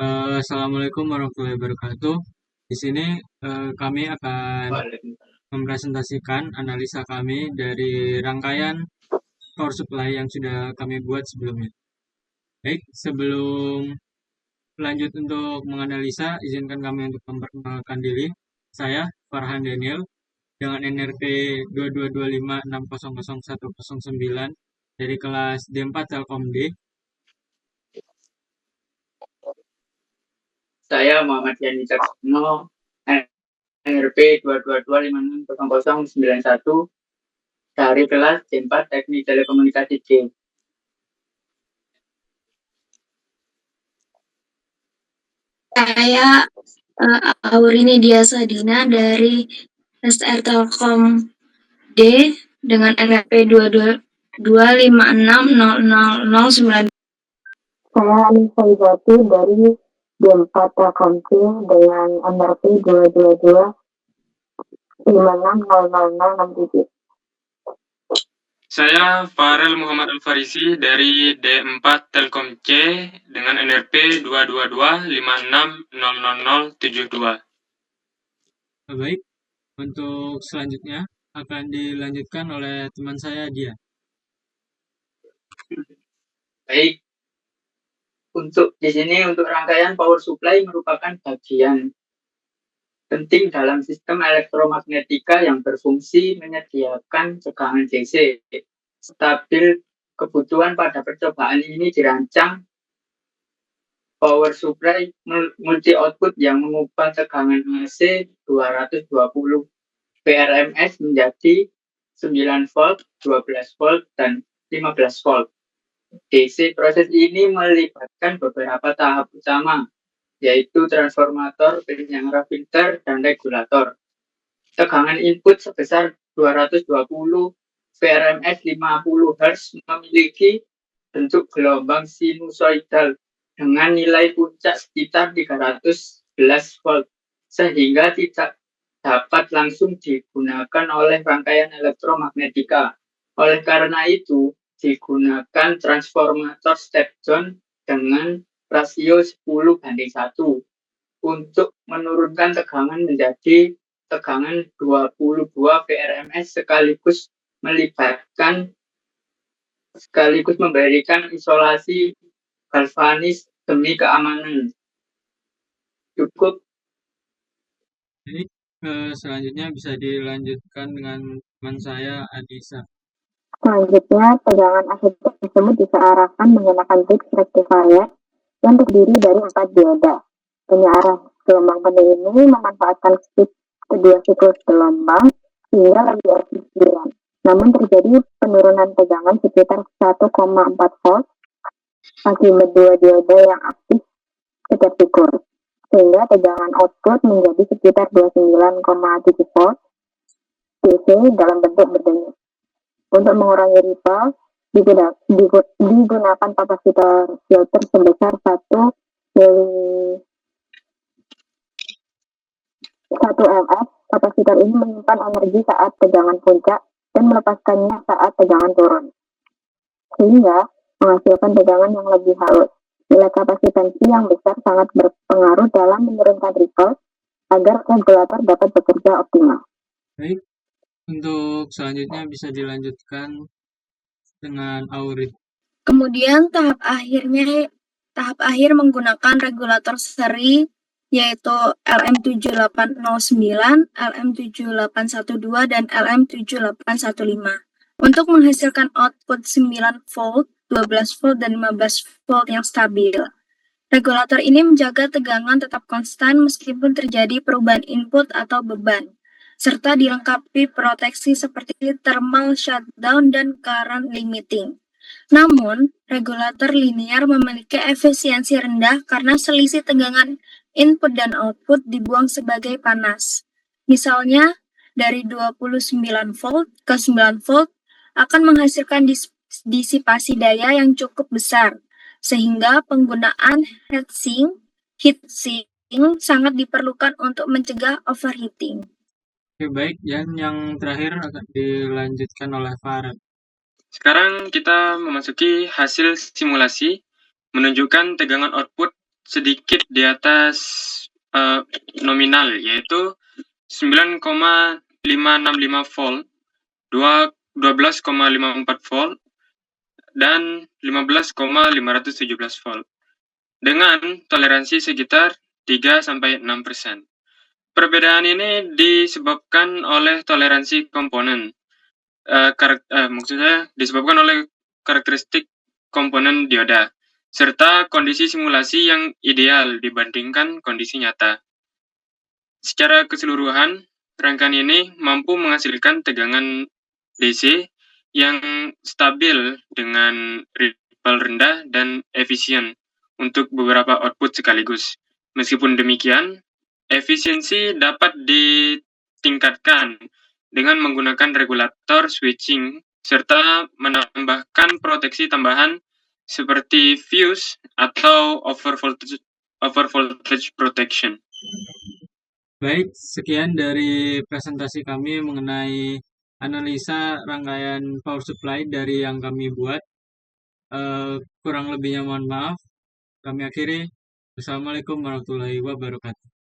Assalamualaikum warahmatullahi wabarakatuh. Di sini kami akan mempresentasikan analisa kami dari rangkaian power supply yang sudah kami buat sebelumnya. Baik, sebelum lanjut untuk menganalisa, izinkan kami untuk memperkenalkan diri. Saya Farhan Daniel dengan NRP 2225600109 dari kelas D4 Telkom D. Saya Muhammad Yani Caksono, NRP 222560091 dari kelas D4 Teknik Telekomunikasi C. Saya Aurini Diasa Dina dari SR Telkom D dengan NRP 2225600009. Saya Anissa Ibati dari D4 Telkom C dengan NRP 222560067. Saya Farel Muhammad Al-Farisi dari D4 Telkom C dengan NRP 22256000072. Baik, untuk selanjutnya akan dilanjutkan oleh teman saya Dia. Baik, untuk rangkaian power supply merupakan bagian penting dalam sistem elektromagnetika yang berfungsi menyediakan tegangan DC stabil. Kebutuhan pada percobaan ini dirancang power supply multi output yang mengubah tegangan AC 220 VRMS menjadi 9 volt, 12 volt, dan 15 volt. DC. Proses ini melibatkan beberapa tahap utama, yaitu transformator, penyelenggara filter, dan regulator. Tegangan input sebesar 220 VRMS 50 Hz memiliki bentuk gelombang sinusoidal dengan nilai puncak sekitar 311 volt, sehingga tidak dapat langsung digunakan oleh rangkaian elektromagnetika. Oleh karena itu, digunakan transformator step down dengan rasio 10:1 untuk menurunkan tegangan menjadi tegangan 22 VRMS sekaligus memberikan isolasi galvanis demi keamanan. Cukup. Jadi selanjutnya bisa dilanjutkan dengan teman saya Adisa. Selanjutnya, tegangan AC tersebut disearahkan menggunakan bridge rectifier yang terdiri dari 4 dioda. Penyearah gelombang penuh ini memanfaatkan speed kedua siklus gelombang sehingga lebih efisien. Namun terjadi penurunan tegangan sekitar 1,4 volt akibat dua dioda yang aktif setiap siklus, sehingga tegangan output menjadi sekitar 29,7 volt DC dalam bentuk berdenyut. Untuk mengurangi ripple, digunakan kapasitor filter sebesar 1 mF. Kapasitor ini menyimpan energi saat tegangan puncak dan melepaskannya saat tegangan turun, sehingga menghasilkan tegangan yang lebih halus. Nilai kapasitansi yang besar sangat berpengaruh dalam menurunkan ripple agar regulator dapat bekerja optimal. Baik, untuk selanjutnya bisa dilanjutkan dengan Aurit. Kemudian tahap akhir menggunakan regulator seri yaitu LM7809, LM7812, dan LM7815 untuk menghasilkan output 9 volt, 12 volt, dan 15 volt yang stabil. Regulator ini menjaga tegangan tetap konstan meskipun terjadi perubahan input atau beban, serta dilengkapi proteksi seperti thermal shutdown dan current limiting. Namun, regulator linear memiliki efisiensi rendah karena selisih tegangan input dan output dibuang sebagai panas. Misalnya, dari 29 volt ke 9 volt akan menghasilkan disipasi daya yang cukup besar, sehingga penggunaan heatsink sangat diperlukan untuk mencegah overheating. Oke, baik, dan yang terakhir akan dilanjutkan oleh Farel. Sekarang kita memasuki hasil simulasi menunjukkan tegangan output sedikit di atas nominal, yaitu 9,565 volt, 12,54 volt, dan 15,517 volt, dengan toleransi sekitar 3-6%. Perbedaan ini disebabkan oleh toleransi komponen, maksudnya disebabkan oleh karakteristik komponen dioda, serta kondisi simulasi yang ideal dibandingkan kondisi nyata. Secara keseluruhan, rangkaian ini mampu menghasilkan tegangan DC yang stabil dengan ripple rendah dan efisien untuk beberapa output sekaligus. Meskipun demikian, efisiensi dapat ditingkatkan dengan menggunakan regulator switching serta menambahkan proteksi tambahan seperti fuse atau overvoltage protection. Baik, sekian dari presentasi kami mengenai analisa rangkaian power supply dari yang kami buat. Kurang lebihnya mohon maaf. Kami akhiri. Wassalamualaikum warahmatullahi wabarakatuh.